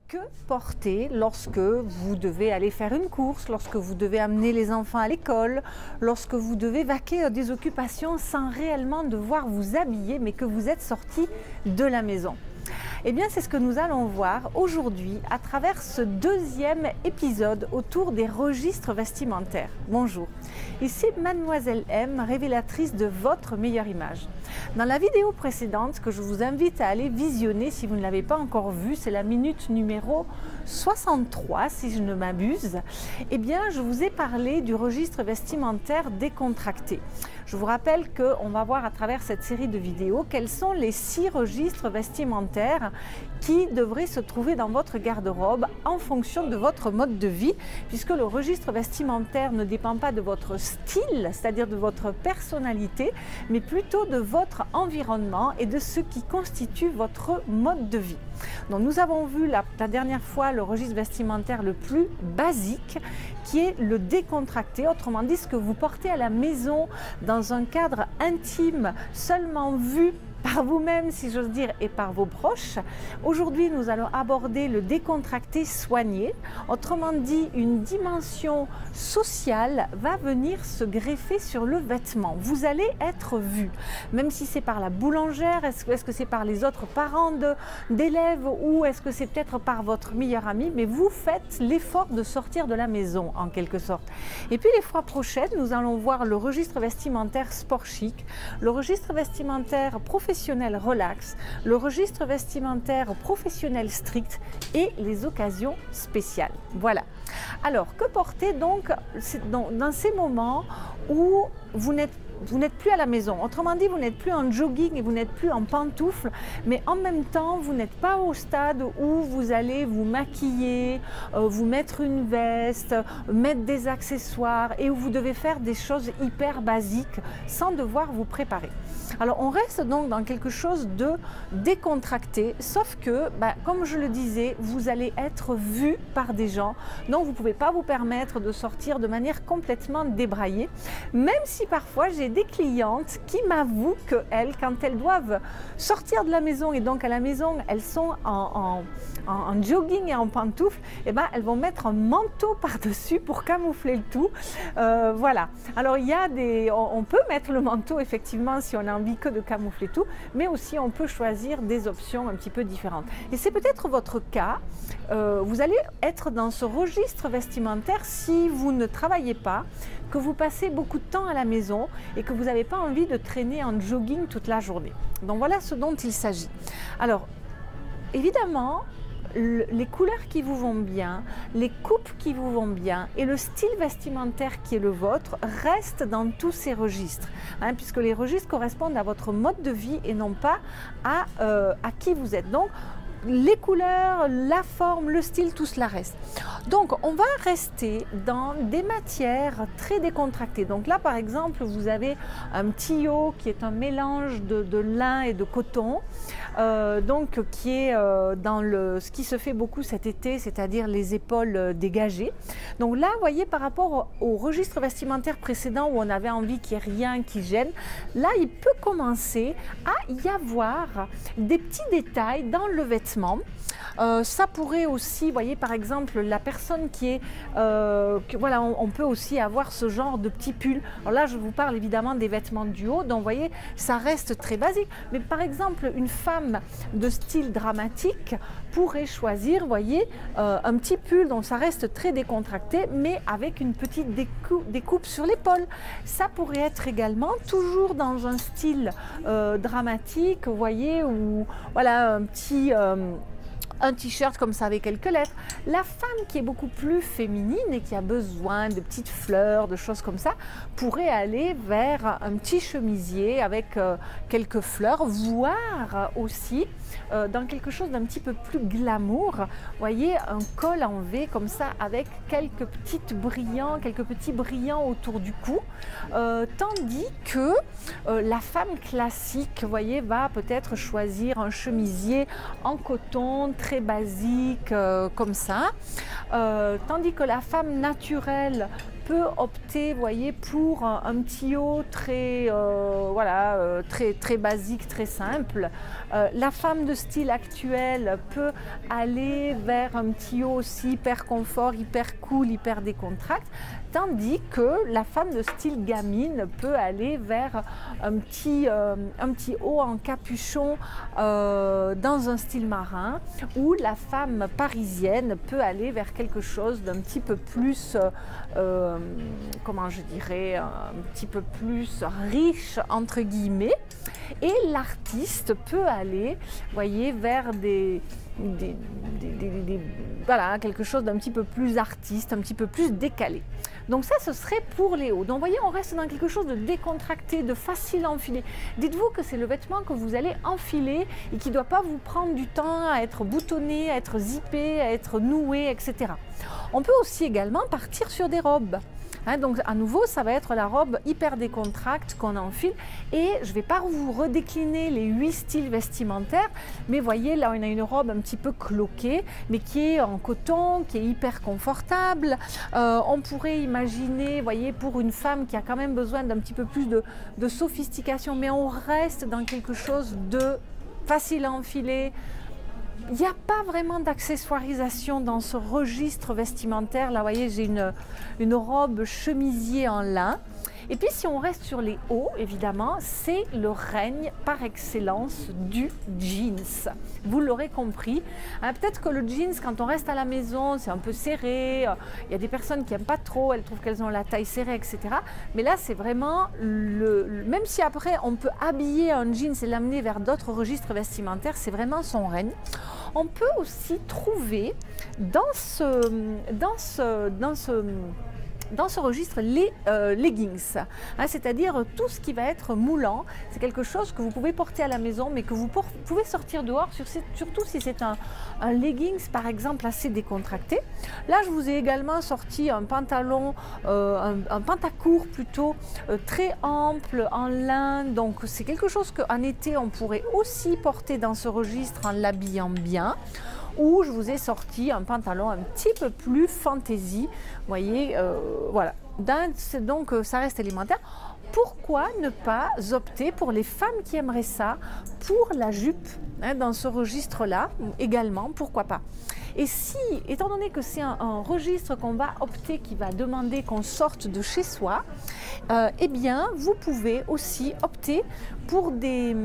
Que porter lorsque vous devez aller faire une course, lorsque vous devez amener les enfants à l'école, lorsque vous devez vaquer à des occupations sans réellement devoir vous habiller, mais que vous êtes sorti de la maison? Eh bien, c'est ce que nous allons voir aujourd'hui à travers ce deuxième épisode autour des registres vestimentaires. Bonjour, ici Mademoiselle M, révélatrice de votre meilleure image. Dans la vidéo précédente, que je vous invite à aller visionner si vous ne l'avez pas encore vue, c'est la minute numéro 63 si je ne m'abuse, eh bien je vous ai parlé du registre vestimentaire décontracté. Je vous rappelle qu'on va voir à travers cette série de vidéos quels sont les 6 registres vestimentaires qui devraient se trouver dans votre garde-robe en fonction de votre mode de vie, puisque le registre vestimentaire ne dépend pas de votre style, c'est-à-dire de votre personnalité, mais plutôt de votre environnement et de ce qui constitue votre mode de vie. Donc nous avons vu la dernière fois le registre vestimentaire le plus basique, qui est le décontracté, autrement dit ce que vous portez à la maison dans un cadre intime, seulement vu par vous-même, si j'ose dire, et par vos proches. Aujourd'hui, nous allons aborder le décontracté soigné. Autrement dit, une dimension sociale va venir se greffer sur le vêtement. Vous allez être vu, même si c'est par la boulangère, est-ce que c'est par les autres parents d'élèves ou est-ce que c'est peut-être par votre meilleur ami, mais vous faites l'effort de sortir de la maison, en quelque sorte. Et puis les fois prochaines, nous allons voir le registre vestimentaire sport chic, le registre vestimentaire professionnel relax, le registre vestimentaire professionnel strict et les occasions spéciales. Voilà. Alors, que porter donc dans ces moments où vous n'êtes plus à la maison? Autrement dit, vous n'êtes plus en jogging et vous n'êtes plus en pantoufles, mais en même temps, vous n'êtes pas au stade où vous allez vous maquiller, vous mettre une veste, mettre des accessoires et où vous devez faire des choses hyper basiques sans devoir vous préparer. Alors, on reste donc dans quelque chose de décontracté, sauf que, comme je le disais, vous allez être vu par des gens, donc vous ne pouvez pas vous permettre de sortir de manière complètement débraillée, même si parfois j'ai des clientes qui m'avouent qu'elles, quand elles doivent sortir de la maison et donc à la maison, elles sont en jogging et en pantoufles, et elles vont mettre un manteau par-dessus pour camoufler le tout. Voilà. Alors, il y a on peut mettre le manteau effectivement si on a envie que de camoufler tout, mais aussi on peut choisir des options un petit peu différentes. Et c'est peut-être votre cas. Vous allez être dans ce registre vestimentaire si vous ne travaillez pas, que vous passez beaucoup de temps à la maison et que vous n'avez pas envie de traîner en jogging toute la journée. Donc voilà ce dont il s'agit. Alors, évidemment, les couleurs qui vous vont bien, les coupes qui vous vont bien et le style vestimentaire qui est le vôtre restent dans tous ces registres, puisque les registres correspondent à votre mode de vie et non pas à qui vous êtes. Donc, les couleurs, la forme, le style, tout cela reste. Donc, on va rester dans des matières très décontractées. Donc là, par exemple, vous avez un petit haut qui est un mélange de lin et de coton, donc qui est dans ce qui se fait beaucoup cet été, c'est-à-dire les épaules dégagées. Donc là, vous voyez, par rapport au registre vestimentaire précédent où on avait envie qu'il n'y ait rien qui gêne, là, il peut commencer à y avoir des petits détails dans le vêtement. Ça pourrait aussi, vous voyez, par exemple, la personne qui est, voilà, on peut aussi avoir ce genre de petit pull. Alors là, je vous parle évidemment des vêtements du haut, donc vous voyez, ça reste très basique. Mais par exemple, une femme de style dramatique pourrait choisir, vous voyez, un petit pull, donc ça reste très décontracté, mais avec une petite découpe sur l'épaule. Ça pourrait être également toujours dans un style dramatique, vous voyez, ou voilà, un t-shirt comme ça avec quelques lettres. La femme qui est beaucoup plus féminine et qui a besoin de petites fleurs, de choses comme ça, pourrait aller vers un petit chemisier avec quelques fleurs, voire aussi dans quelque chose d'un petit peu plus glamour. Vous voyez, un col en V comme ça avec quelques petits brillants autour du cou. Tandis que la femme classique, vous voyez, va peut-être choisir un chemisier en coton très basique comme ça, tandis que la femme naturelle peut opter, vous voyez, pour un petit haut très, voilà, très basique, très simple, La femme de style actuel peut aller vers un petit haut aussi hyper confort, hyper cool, hyper décontracté, tandis que la femme de style gamine peut aller vers un petit haut en capuchon dans un style marin, ou la femme parisienne peut aller vers quelque chose d'un petit peu plus, comment je dirais, un petit peu plus riche entre guillemets, et l'artiste peut aller, voyez, vers voilà, quelque chose d'un petit peu plus artiste, un petit peu plus décalé. Donc ça, ce serait pour les hauts. Donc vous voyez, on reste dans quelque chose de décontracté, de facile à enfiler. Dites-vous que c'est le vêtement que vous allez enfiler et qui ne doit pas vous prendre du temps à être boutonné, à être zippé, à être noué, etc. On peut aussi également partir sur des robes. Donc à nouveau, ça va être la robe hyper décontracte qu'on enfile, et je ne vais pas vous redécliner les 8 styles vestimentaires, mais voyez, là on a une robe un petit peu cloquée, mais qui est en coton, qui est hyper confortable. On pourrait imaginer, voyez, pour une femme qui a quand même besoin d'un petit peu plus de sophistication, mais on reste dans quelque chose de facile à enfiler. Il n'y a pas vraiment d'accessoirisation dans ce registre vestimentaire. Là, vous voyez, j'ai une robe chemisier en lin. Et puis, si on reste sur les hauts, évidemment, c'est le règne par excellence du jeans. Vous l'aurez compris. Peut-être que le jeans, quand on reste à la maison, c'est un peu serré. Il y a des personnes qui n'aiment pas trop, elles trouvent qu'elles ont la taille serrée, etc. Mais là, c'est vraiment même si après, on peut habiller un jeans et l'amener vers d'autres registres vestimentaires, c'est vraiment son règne. On peut aussi trouver dans ce registre les leggings, c'est-à-dire tout ce qui va être moulant. C'est quelque chose que vous pouvez porter à la maison, mais que vous pouvez sortir dehors, surtout si c'est un leggings par exemple assez décontracté. Là, je vous ai également sorti un pantalon, un pantacourt plutôt, très ample en lin. Donc c'est quelque chose qu'en été on pourrait aussi porter dans ce registre en l'habillant bien. Ou je vous ai sorti un pantalon un petit peu plus fantaisie, vous voyez, voilà. Donc ça reste élémentaire. Pourquoi ne pas opter pour les femmes qui aimeraient ça, pour la jupe, dans ce registre-là également, pourquoi pas. Et si, étant donné que c'est un registre qu'on va opter, qui va demander qu'on sorte de chez soi, eh bien, vous pouvez aussi opter pour des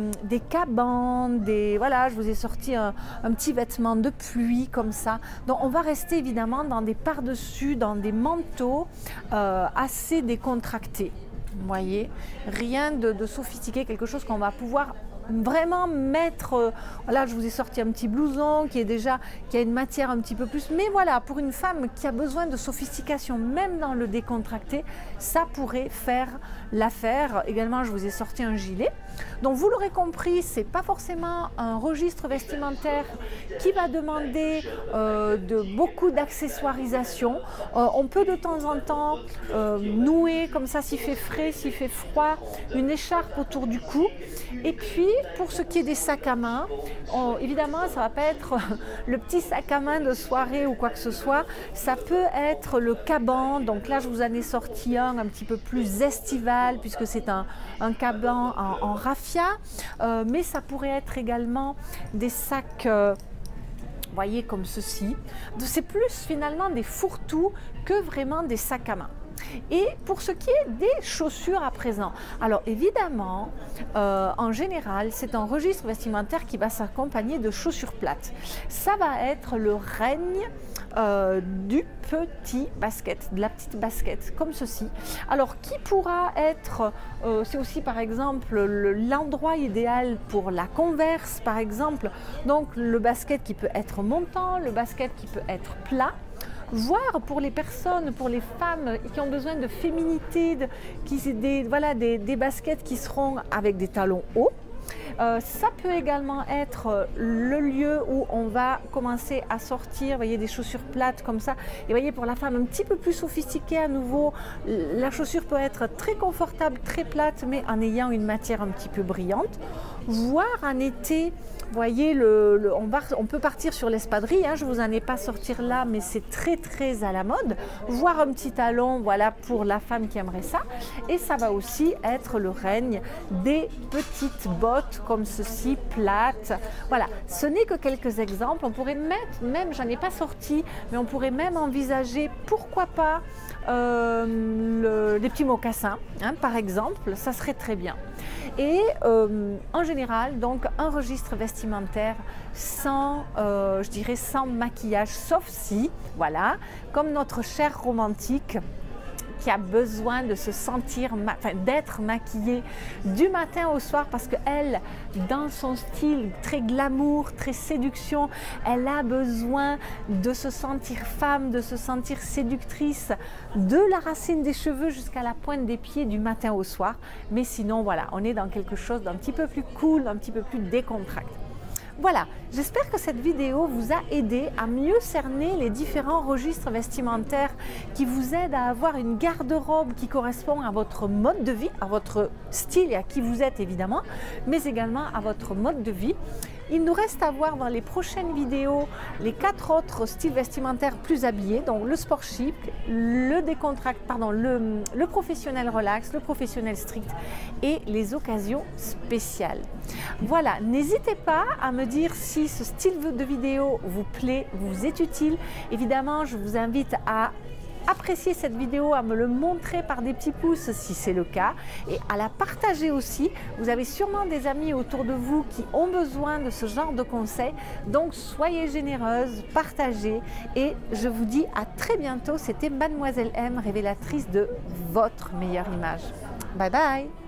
cabannes, voilà, je vous ai sorti un petit vêtement de pluie comme ça. Donc, on va rester évidemment dans des par-dessus, dans des manteaux assez décontractés. Vous voyez, rien de sophistiqué, quelque chose qu'on va pouvoir vraiment mettre. Là, je vous ai sorti un petit blouson qui a une matière un petit peu plus, mais voilà, pour une femme qui a besoin de sophistication, même dans le décontracté, ça pourrait faire l'affaire. Également, je vous ai sorti un gilet. Donc vous l'aurez compris, c'est pas forcément un registre vestimentaire qui va demander beaucoup d'accessoirisation. On peut de temps en temps nouer comme ça, s'il fait frais, s'il fait froid, une écharpe autour du cou. Et puis pour ce qui est des sacs à main, évidemment ça va pas être le petit sac à main de soirée ou quoi que ce soit, ça peut être le caban. Donc là je vous en ai sorti un petit peu plus estival, puisque c'est un caban en raffia, mais ça pourrait être également des sacs, voyez, comme ceci. C'est plus finalement des fourre-tout que vraiment des sacs à main. Et pour ce qui est des chaussures à présent, alors évidemment, en général, c'est un registre vestimentaire qui va s'accompagner de chaussures plates. Ça va être le règne du petit basket, de la petite basket, comme ceci. Alors, qui pourra être, c'est aussi par exemple l'endroit idéal pour la Converse, par exemple. Donc, le basket qui peut être montant, le basket qui peut être plat. Voire pour les personnes, pour les femmes qui ont besoin de féminité, des baskets qui seront avec des talons hauts. Ça peut également être le lieu où on va commencer à sortir, voyez, des chaussures plates comme ça. Et voyez, pour la femme un petit peu plus sophistiquée, à nouveau, la chaussure peut être très confortable, très plate, mais en ayant une matière un petit peu brillante. Voire en été, voyez, on peut partir sur l'espadrille, je vous en ai pas sorti là, mais c'est très très à la mode. Voire un petit talon, voilà, pour la femme qui aimerait ça. Et ça va aussi être le règne des petites bottes hautes comme ceci, plates. Voilà, ce n'est que quelques exemples. On pourrait mettre, même, j'en ai pas sorti, mais on pourrait même envisager, pourquoi pas, des petits mocassins, hein, par exemple, ça serait très bien. Et en général, donc, un registre vestimentaire sans, je dirais, sans maquillage, sauf si, voilà, comme notre chère romantique, qui a besoin de se sentir, d'être maquillée du matin au soir parce qu'elle, dans son style très glamour, très séduction, elle a besoin de se sentir femme, de se sentir séductrice, de la racine des cheveux jusqu'à la pointe des pieds du matin au soir. Mais sinon, voilà, on est dans quelque chose d'un petit peu plus cool, d'un petit peu plus décontracté. Voilà, j'espère que cette vidéo vous a aidé à mieux cerner les différents registres vestimentaires qui vous aident à avoir une garde-robe qui correspond à votre mode de vie, à votre style et à qui vous êtes évidemment, mais également à votre mode de vie. Il nous reste à voir dans les prochaines vidéos les 4 autres styles vestimentaires plus habillés, donc le sport chic, le le professionnel relax, le professionnel strict et les occasions spéciales. Voilà, n'hésitez pas à me dire si ce style de vidéo vous plaît, vous est utile. Évidemment, je vous invite à apprécier cette vidéo, à me le montrer par des petits pouces si c'est le cas et à la partager aussi. Vous avez sûrement des amis autour de vous qui ont besoin de ce genre de conseils, donc soyez généreuse, partagez et je vous dis à très bientôt. C'était Mademoiselle M, révélatrice de votre meilleure image. Bye bye.